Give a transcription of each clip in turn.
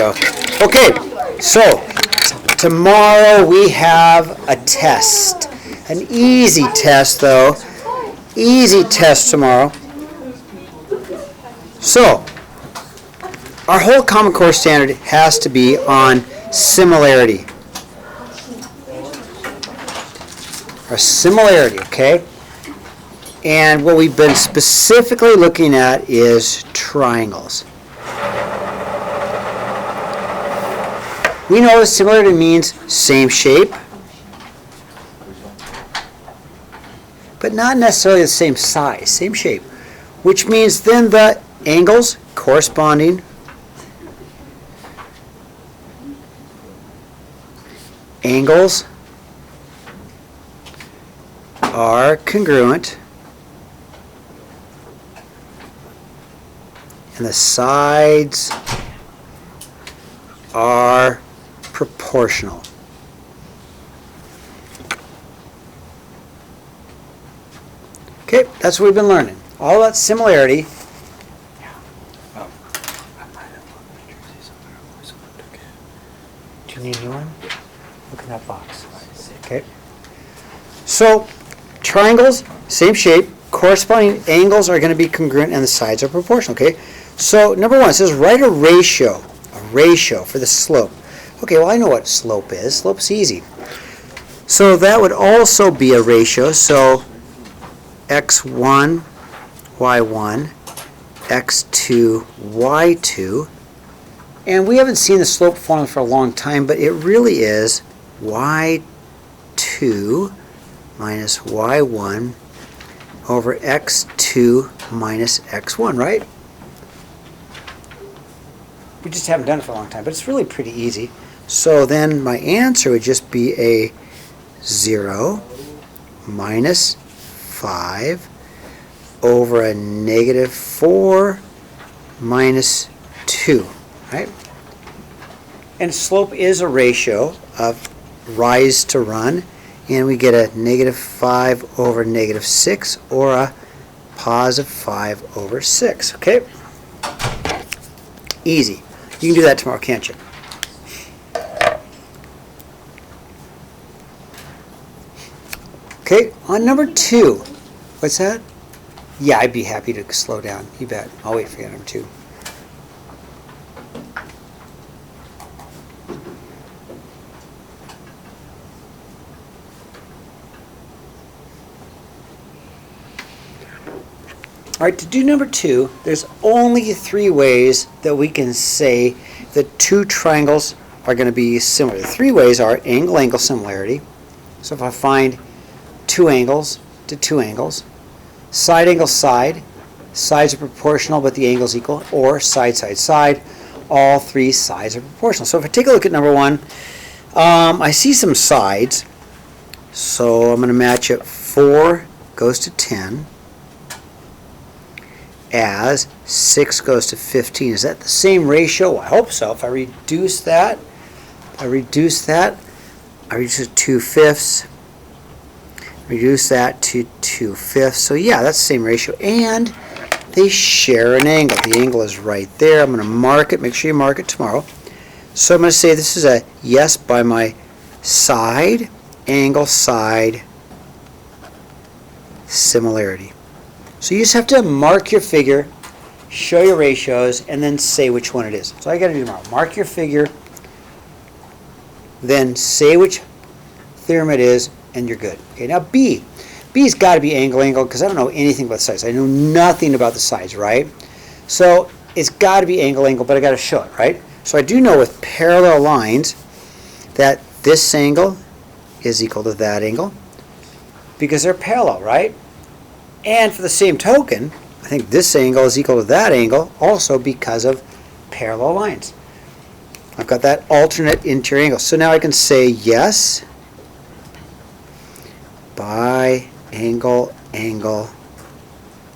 Okay, so tomorrow we have a test. An easy test though. Easy test tomorrow. So, our whole Common Core standard has to be on similarity. Or similarity, okay? And what we've been specifically looking at is triangles. We know similarity means same shape, but not necessarily the same size, same shape, which means then the angles corresponding angles are congruent and the sides are proportional. Okay, that's what we've been learning. All about similarity. Do you need a new one? Look in that box. Okay. So, triangles, same shape, corresponding angles are going to be congruent and the sides are proportional. Okay. So, number one, it says write a ratio for the slope. Okay, well I know what slope is. Slope's easy. So that would also be a ratio. So x1, y1, x2, y2. And we haven't seen the slope formula for a long time, but it really is y2 minus y1 over x2 minus x1, right? We just haven't done it for a long time, but it's really pretty easy. So then my answer would just be a 0 minus 5 over a negative 4 minus 2, right? And slope is a ratio of rise to run, and we get a negative 5 over negative 6 or a positive 5 over 6, okay? Easy. You can do that tomorrow, can't you? Okay, on number 2. What's that? Yeah, I'd be happy to slow down. You bet. I'll wait for you on number 2. All right, to do number 2, there's only 3 ways that we can say that two triangles are going to be similar. The 3 ways are angle-angle similarity. So if I find 2 angles to 2 angles, side angle side, sides are proportional but the angles equal, or side side side, all 3 sides are proportional. So if I take a look at number 1, I see some sides, so I'm going to match it 4 goes to 10. As 6 goes to 15. Is that the same ratio? I hope so. If I reduce that, I reduce it to 2/5. Reduce that to 2/5. So yeah, that's the same ratio. And they share an angle. The angle is right there. I'm going to mark it. Make sure you mark it tomorrow. So I'm going to say this is a yes by my side, angle, side, similarity. So you just have to mark your figure, show your ratios, and then say which one it is. So all you got to do tomorrow, mark your figure, then say which theorem it is, and you're good. Okay, now B. B's got to be angle-angle because I don't know anything about the sides. I know nothing about the sides, right? So it's got to be angle-angle, but I got to show it, right? So I do know with parallel lines that this angle is equal to that angle because they're parallel, right? And for the same token, I think this angle is equal to that angle also because of parallel lines. I've got that alternate interior angle. So now I can say yes by angle, angle,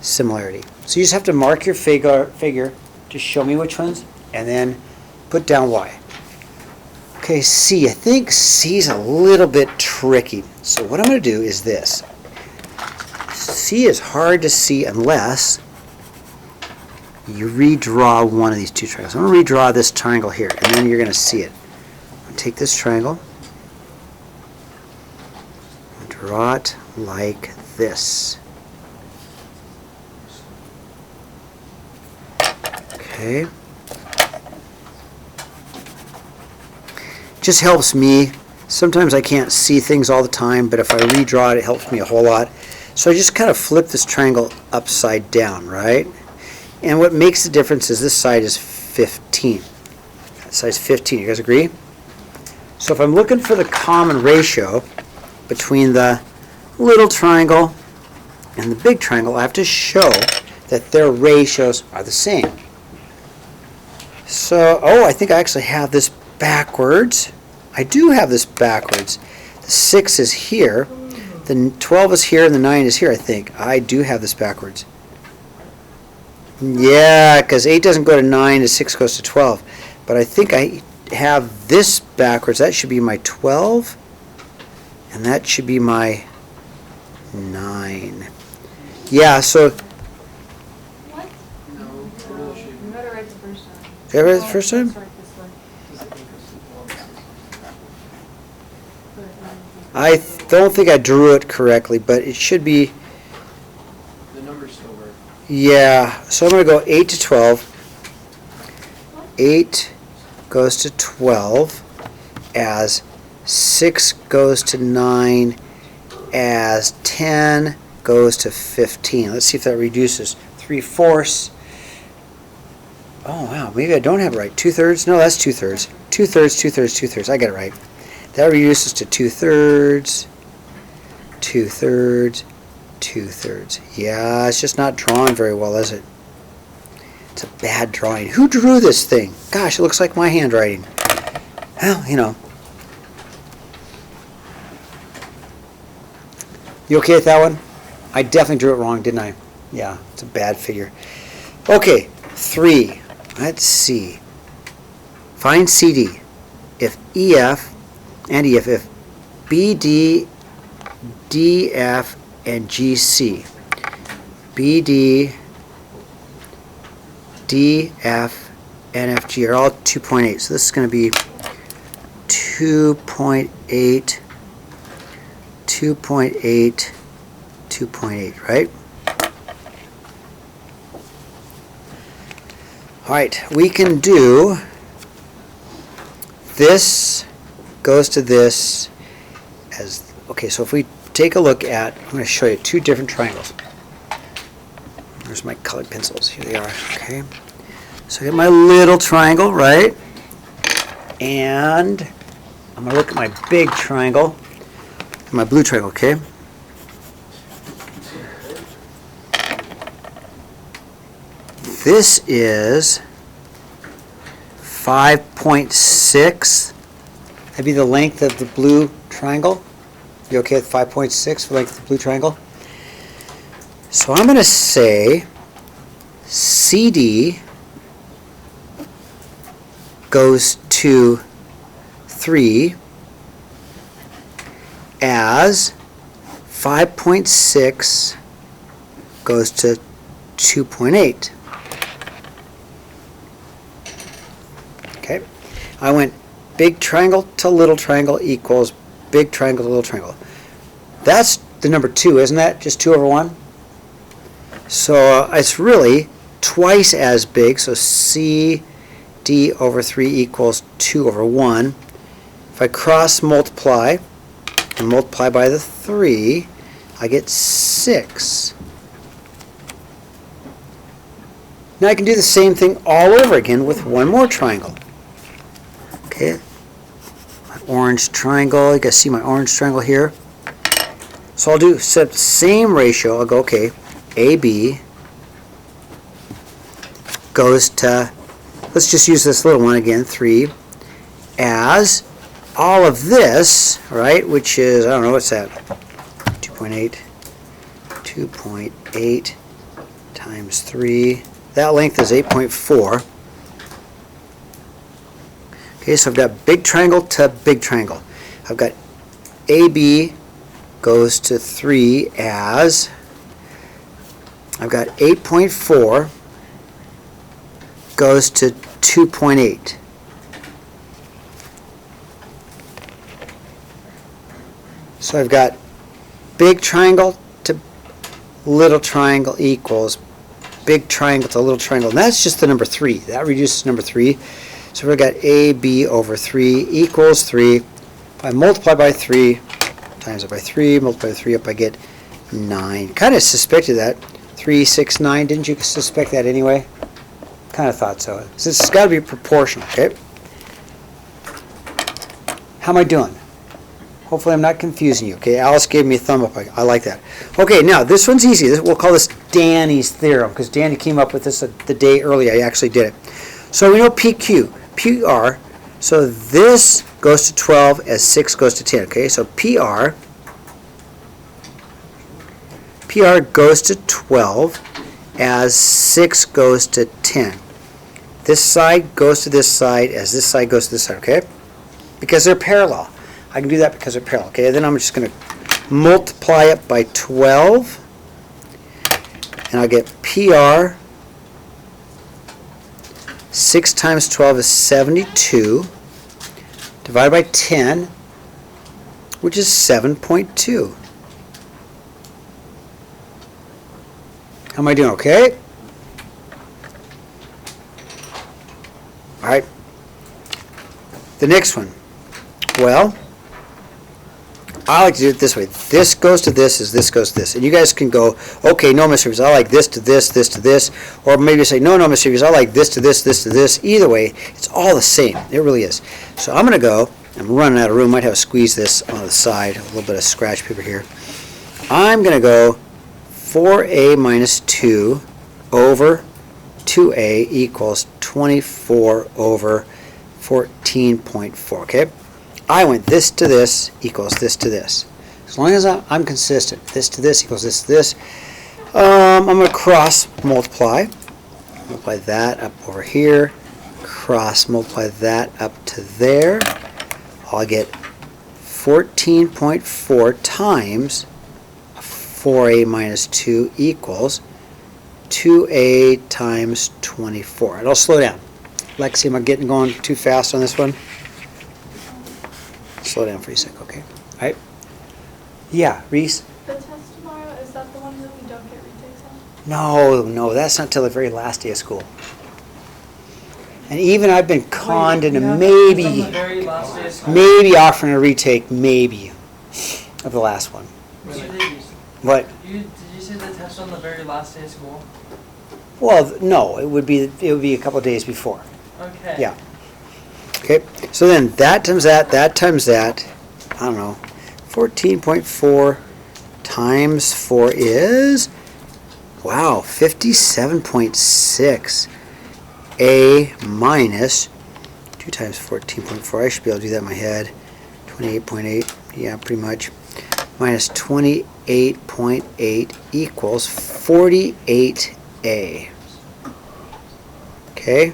similarity. So you just have to mark your figure to show me which ones and then put down y. Okay, C. I think C is a little bit tricky. So what I'm going to do is this. C is hard to see unless you redraw one of these two triangles. I'm going to redraw this triangle here, and then you're going to see it. I'm going to take this triangle and draw it like this. Okay. Just helps me. Sometimes I can't see things all the time, but if I redraw it, it helps me a whole lot. So I just kind of flip this triangle upside down, right? And what makes the difference is this side is 15. That side's 15. You guys agree? So if I'm looking for the common ratio between the little triangle and the big triangle, I have to show that their ratios are the same. So, I think I actually have this backwards. I do have this backwards. The 6 is here, the 12 is here, and the 9 is here, I think. I do have this backwards. Yeah, because 8 doesn't go to 9, and 6 goes to 12. But I think I have this backwards. That should be my 12, and that should be my 9. Yeah, so... What? No, you got it right the first time. Did I write it the first time? I don't think I drew it correctly, but it should be... The numbers still work. Yeah, so I'm going to go 8 to 12. 8 goes to 12 as 6 goes to 9 as 10 goes to 15. Let's see if that reduces. 3/4. Oh, wow, maybe I don't have it right. 2/3? No, that's 2/3. 2/3, 2/3, 2/3. I get it right. That reduces to 2/3, 2/3, 2/3. Yeah, it's just not drawn very well, is it? It's a bad drawing. Who drew this thing? Gosh, it looks like my handwriting. Well, you know. You okay with that one? I definitely drew it wrong, didn't I? Yeah, it's a bad figure. Okay, 3. Let's see. Find CD. If EF and EF, if BD, DF, and GC. BD, DF, and FG are all 2.8. So this is going to be 2.8, 2.8, 2.8, right? All right, we can do this goes to this as, okay, so if we take a look at, I'm going to show you two different triangles. There's my colored pencils. Here they are, okay? So I get my little triangle, right? And I'm going to look at my big triangle, my blue triangle, okay? This is 5.6. That'd be the length of the blue triangle. You okay with 5.6 for the length of the blue triangle? So I'm going to say CD goes to 3 as 5.6 goes to 2.8. Okay, I went big triangle to little triangle equals big triangle to little triangle. That's the number 2, isn't that? Just 2 over 1? So it's really twice as big, so CD over 3 equals 2 over 1. If I cross multiply and multiply by the 3, I get 6. Now I can do the same thing all over again with one more triangle. Okay, my orange triangle, you guys see my orange triangle here? So I'll do set the same ratio. I'll go, okay, AB goes to, let's just use this little one again, 3, as all of this, right, which is, I don't know, what's that? 2.8, 2.8 times 3. That length is 8.4. Okay, so I've got big triangle to big triangle. I've got AB goes to 3 as, I've got 8.4 goes to 2.8. So I've got big triangle to little triangle equals big triangle to little triangle. And that's just the number 3. That reduces number 3. So we've got AB over 3 equals 3. If I multiply by 3, times it by 3, multiply by 3 up, I get 9. Kind of suspected that. 3, 6, 9. Didn't you suspect that anyway? Kind of thought so. So this has got to be proportional, okay? How am I doing? Hopefully I'm not confusing you, okay? Alice gave me a thumb up. I like that. Okay, now this one's easy. We'll call this Danny's theorem because Danny came up with this the day early I actually did it. So we know PQ, PR. So this goes to 12 as 6 goes to 10, okay? So PR goes to 12 as 6 goes to 10. This side goes to this side as this side goes to this side, okay? Because they're parallel. I can do that because they're parallel, okay? Then I'm just going to multiply it by 12, and I'll get PR. 6 times 12 is 72, divided by 10, which is 7.2. How am I doing, okay? All right. The next one. Well, I like to do it this way. This goes to this as this goes to this. And you guys can go, okay, no, Mr. Reeves, I like this to this, this to this. Or maybe say, no, Mr. Reeves, I like this to this, this to this. Either way, it's all the same. It really is. So I'm going to go, I'm running out of room. Might have to squeeze this on the side. A little bit of scratch paper here. I'm going to go 4a minus 2 over 2a equals 24 over 14.4, okay? I went this to this equals this to this. As long as I'm consistent, this to this equals this to this, I'm going to cross multiply. Multiply that up over here. Cross multiply that up to there. I'll get 14.4 times 4a minus 2 equals 2a times 24. And I'll slow down. Lexi, am I getting going too fast on this one? Slow down for a sec, okay? All right. Yeah, Reese? The test tomorrow, is that the one that we don't get retakes on? No, that's not till the very last day of school. And even I've been conned into maybe offering a retake, maybe, of the last one. What? Did you say the test on the very last day of school? Well, no, it would be a couple of days before. Okay. Yeah. Okay, so then that times that, I don't know, 14.4 times 4 is, wow, 57.6. A minus 2 times 14.4, I should be able to do that in my head, 28.8, yeah, pretty much, minus 28.8 equals 48A. Okay?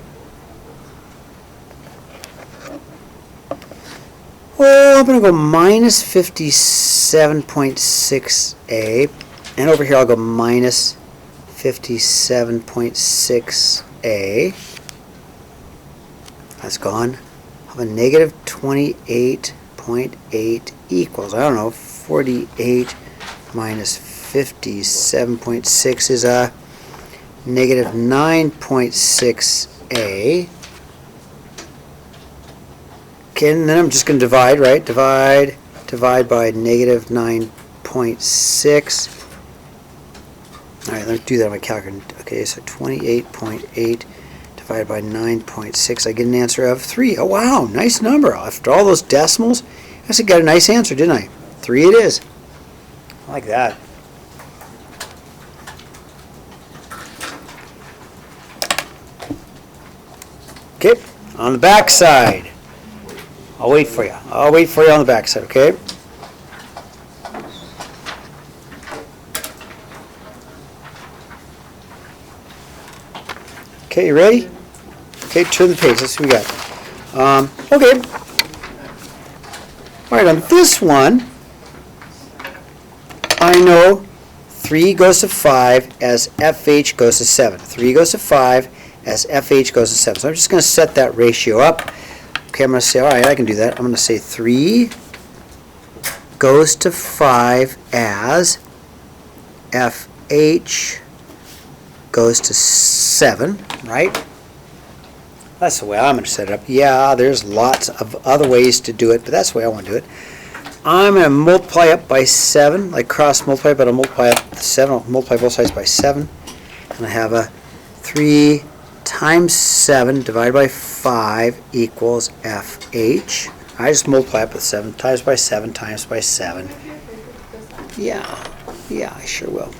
Well, I'm going to go minus 57.6A, and over here I'll go minus 57.6A. That's gone. I'll have a negative 28.8 equals, I don't know, 48 minus 57.6 is a negative 9.6A. Okay, and then I'm just going to divide, right? Divide by negative 9.6. All right, let's do that on my calculator. Okay, so 28.8 divided by 9.6. I get an answer of 3. Oh, wow, nice number. After all those decimals, I actually got a nice answer, didn't I? 3 it is. I like that. Okay, on the back side. I'll wait for you. I'll wait for you on the back side, okay? Okay, you ready? Okay, turn the page. Let's see what we got. Okay. All right, on this one, I know 3 goes to 5 as FH goes to 7. 3 goes to 5 as FH goes to 7. So I'm just going to set that ratio up. Okay, I'm going to say, all right, I can do that. I'm going to say 3 goes to 5 as FH goes to 7, right? That's the way I'm going to set it up. Yeah, there's lots of other ways to do it, but that's the way I want to do it. I'm going to multiply up by 7, like cross multiply, but I'll multiply up 7. I'll multiply both sides by 7. And I have a 3 times 7 divided by 5 equals FH. I just multiply up with 7 times by 7 times by 7. Yeah, I sure will.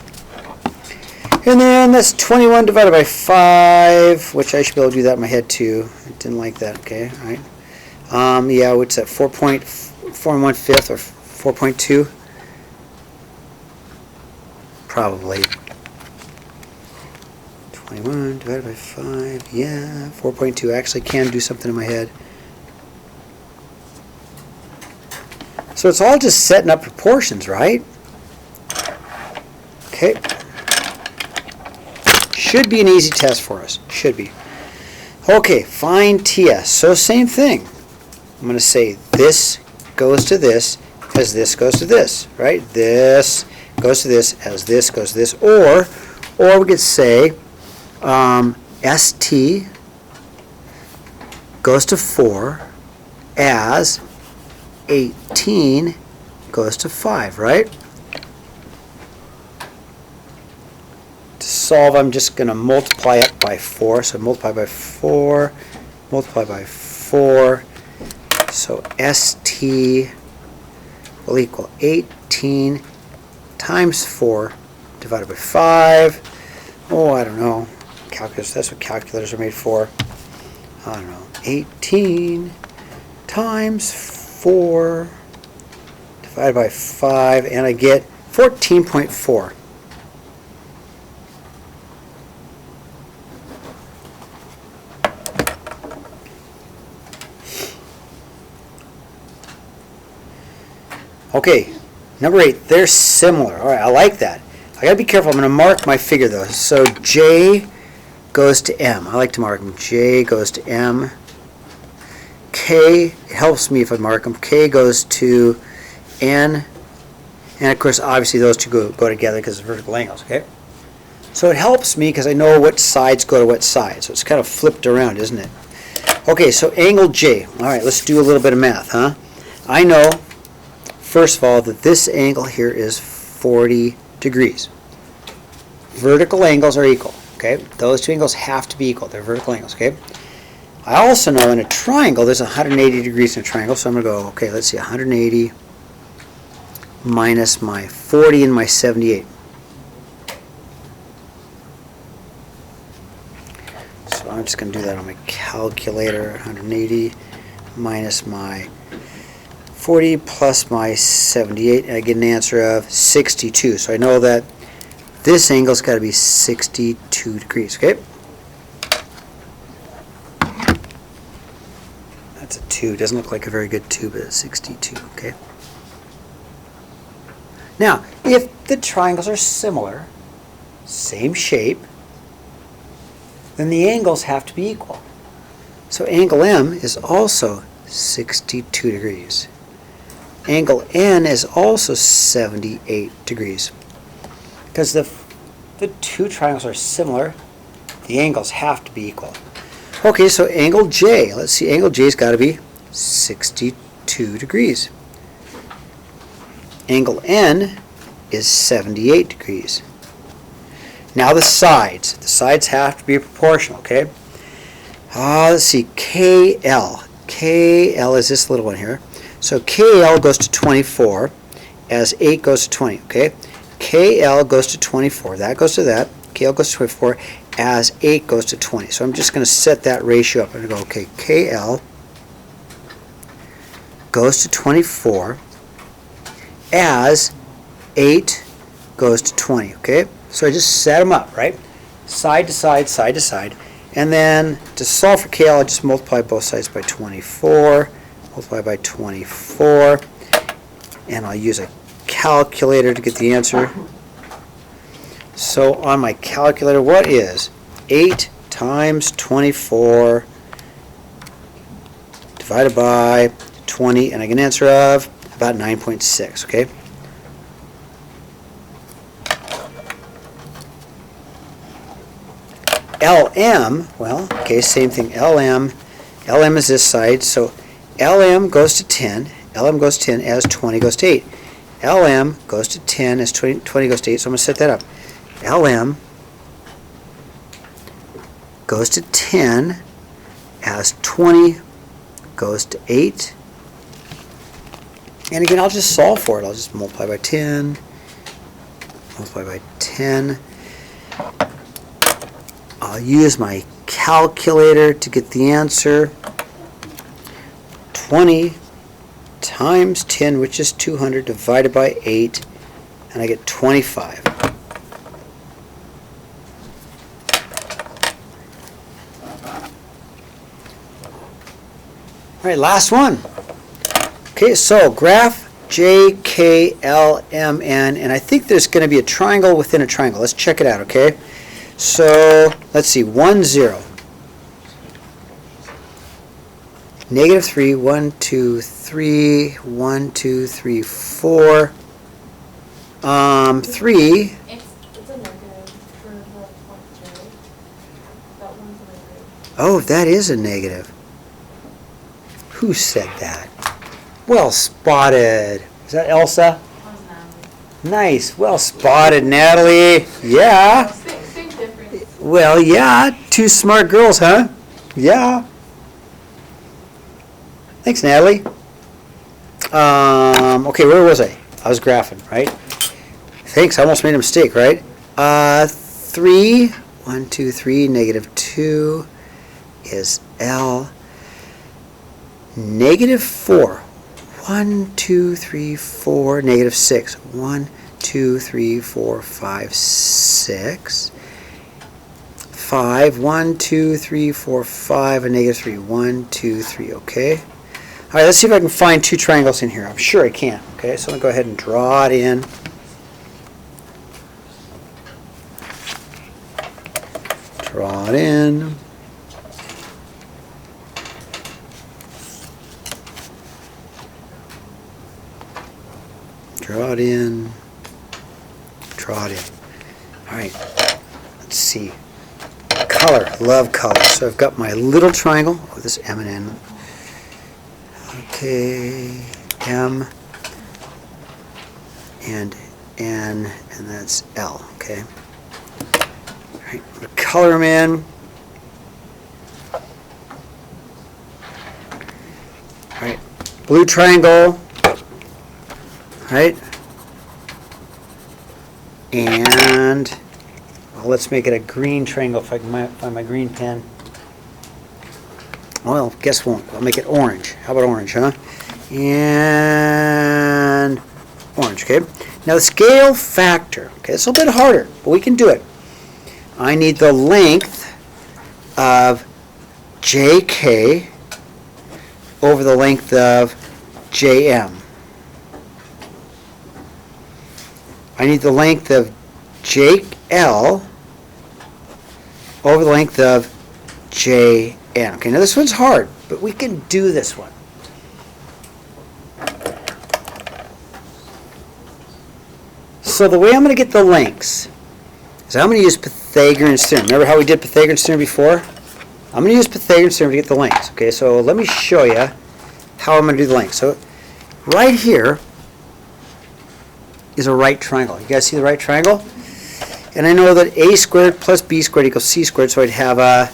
And then that's 21 divided by 5, which I should be able to do that in my head too. I didn't like that, okay, all right. Yeah, what's that, 4.4 1/5 or 4.2? Probably. 21 divided by 5, yeah, 4.2. Actually can do something in my head. So it's all just setting up proportions, right? Okay. Should be an easy test for us. Should be. Okay, find TS. So same thing. I'm going to say this goes to this as this goes to this, right? This goes to this as this goes to this. Or we could say ST goes to 4 as 18 goes to 5, right? To solve, I'm just going to multiply up by 4. So multiply by 4, multiply by 4. So ST will equal 18 times 4 divided by 5. Oh, I don't know. Calculus, that's what calculators are made for. I don't know. 18 times 4 divided by 5, and I get 14.4. Okay, number 8, they're similar. All right, I like that. I gotta be careful. I'm gonna mark my figure though. So J goes to M. I like to mark them. J goes to M. K, it helps me if I mark them. K goes to N. And of course, obviously those two go together because of vertical angles, okay? So it helps me because I know what sides go to what side. So it's kind of flipped around, isn't it? Okay, so angle J. All right, let's do a little bit of math, huh? I know, first of all, that this angle here is 40 degrees. Vertical angles are equal, okay? Those two angles have to be equal. They're vertical angles, okay? I also know in a triangle, there's 180 degrees in a triangle, so I'm going to go, okay, let's see, 180 minus my 40 and my 78. So I'm just going to do that on my calculator, 180 minus my 40 plus my 78, and I get an answer of 62. So I know that this angle's got to be 62 degrees, okay? That's a 2. Doesn't look like a very good 2, but it's 62, okay? Now, if the triangles are similar, same shape, then the angles have to be equal. So angle M is also 62 degrees. Angle N is also 78 degrees. Because the two triangles are similar, the angles have to be equal. Okay, so angle J, let's see, angle J's got to be 62 degrees. Angle N is 78 degrees. Now the sides have to be proportional, okay? Let's see, KL. KL is this little one here. So KL goes to 24 as 8 goes to 20, okay? KL goes to 24, that goes to that. KL goes to 24 as 8 goes to 20. So I'm just going to set that ratio up. I'm going to go, okay, KL goes to 24 as 8 goes to 20, okay? So I just set them up, right? Side to side, side to side. And then to solve for KL, I just multiply both sides by 24, multiply by 24, and I'll use a calculator to get the answer. So on my calculator, what is 8 times 24 divided by 20, and I get an answer of about 9.6, okay? LM, well, okay, same thing, LM is this side, so LM goes to 10 as 20 goes to 8. LM goes to 10 as 20 goes to 8, so I'm going to set that up. LM goes to 10 as 20 goes to 8. And again, I'll just solve for it. I'll just multiply by 10, multiply by 10. I'll use my calculator to get the answer. 20 times 10, which is 200, divided by 8, and I get 25. All right, last one. Okay, so graph JKLMN, and I think there's going to be a triangle within a triangle. Let's check it out, okay? So, let's see, 1, 0. Negative 3, 1, 2, 3, 1, 2, 3, 4. 3. It's a negative for the point J. That one's a negative. Oh, that is a negative. Who said that? Well spotted. Is that Elsa? Nice. Well spotted, Natalie. Yeah. Same difference. Well, yeah. Two smart girls, huh? Yeah. Thanks, Natalie. Okay, where was I? I was graphing, right? Thanks. I almost made a mistake, right? 3. 1, 2, 3. Negative 2 is L. Negative 4. 1, 2, 3, 4. Negative 6. 1, 2, 3, 4, 5, 6. 5. 1, 2, 3, 4, 5. And negative 3. 1, 2, 3. Okay. All right, let's see if I can find two triangles in here. I'm sure I can. Okay, so I'm going to go ahead and draw it in. Draw it in. Draw it in. Draw it in. All right, let's see. Color, love color. So I've got my little triangle with this M and N. Okay, M and N, and that's L, okay? All right, I'm gonna color them in. All right, blue triangle, all right? And, well, let's make it a green triangle if I can find my green pen. Well, guess what? I'll make it orange. How about orange, huh? And orange, okay? Now the scale factor, okay, it's a little bit harder, but we can do it. I need the length of JK over the length of JM. I need the length of JL over the length of JN. Okay, now this one's hard, but we can do this one. So the way I'm going to get the lengths is I'm going to use Pythagorean's theorem. Remember how we did Pythagorean's theorem before? I'm going to use Pythagorean's theorem to get the lengths. Okay, so let me show you how I'm going to do the lengths. So right here is a right triangle. You guys see the right triangle? And I know that a squared plus b squared equals c squared, so I'd have a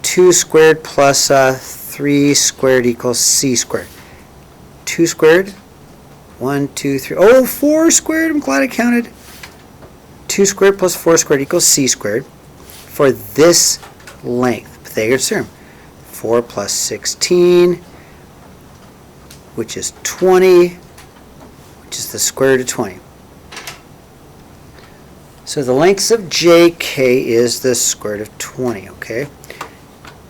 2 squared plus 3 squared equals c squared. 2 squared, 1, 2, 3, oh, 4 squared, I'm glad I counted. 2 squared plus 4 squared equals c squared for this length, Pythagorean's theorem. 4 plus 16, which is 20, which is the square root of 20. So the lengths of JK is the square root of 20, okay?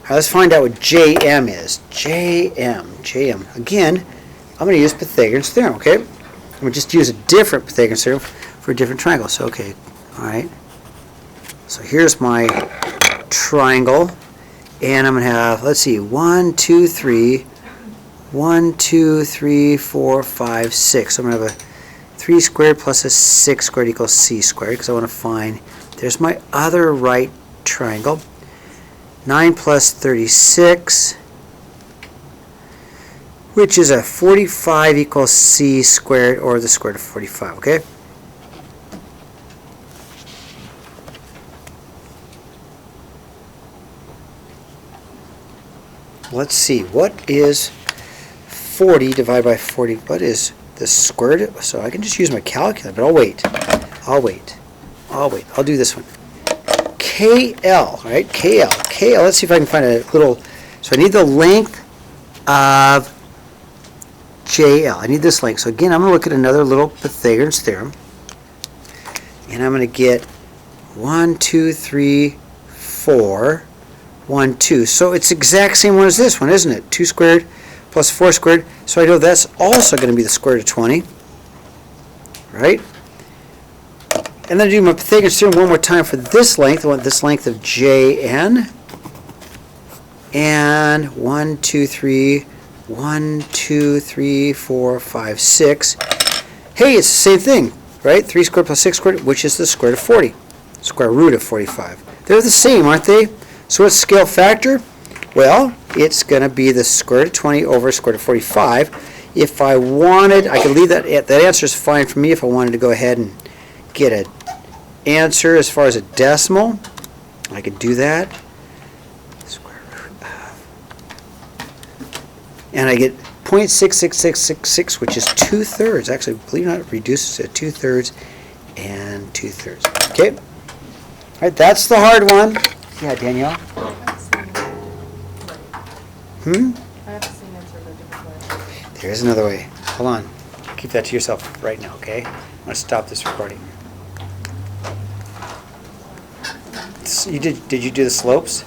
Now let's find out what JM is. JM. Again, I'm going to use Pythagorean's theorem, okay? I'm going to just use a different Pythagorean's theorem for a different triangle. So, okay, all right. So here's my triangle, and I'm going to have, let's see, 1, 2, 3, 1, 2, 3, 4, 5, 6. So I'm going to have a 3 squared plus a 6 squared equals c squared, because I want to find, there's my other right triangle. 9 plus 36, which is a 45 equals c squared, or the square root of 45, okay? Let's see, what is 40 divided by 40? What is the square root? So I can just use my calculator, but I'll wait. I'll do this one. KL, right? KL, let's see if I can find a little, so I need the length of JL. I need this length. So again, I'm going to look at another little Pythagorean's theorem. And I'm going to get 1, 2, 3, 4, 1, 2. So it's the exact same one as this one, isn't it? 2 squared plus 4 squared. So I know that's also going to be the square root of 20. Right? And then I do my Pythagorean's theorem one more time for this length. I want this length of Jn. And 1, 2, 3, 1, 2, 3, 4, 5, 6. Hey, it's the same thing, right? 3 squared plus 6 squared, which is the square root of 40. Square root of 45. They're the same, aren't they? So what's the scale factor? Well, it's going to be the square root of 20 over square root of 45. If I wanted, I could leave that answer is fine for me if I wanted to go ahead and get an answer as far as a decimal. I could do that. Square root of, and I get 0.66666, which is 2/3. Actually, believe it or not, it reduces to 2/3 and 2/3. Okay? All right, that's the hard one. Yeah, Danielle? I have to see an answer in a different way. There is another way. Hold on. Keep that to yourself right now, okay? I'm going to stop this recording. Did you do the slopes?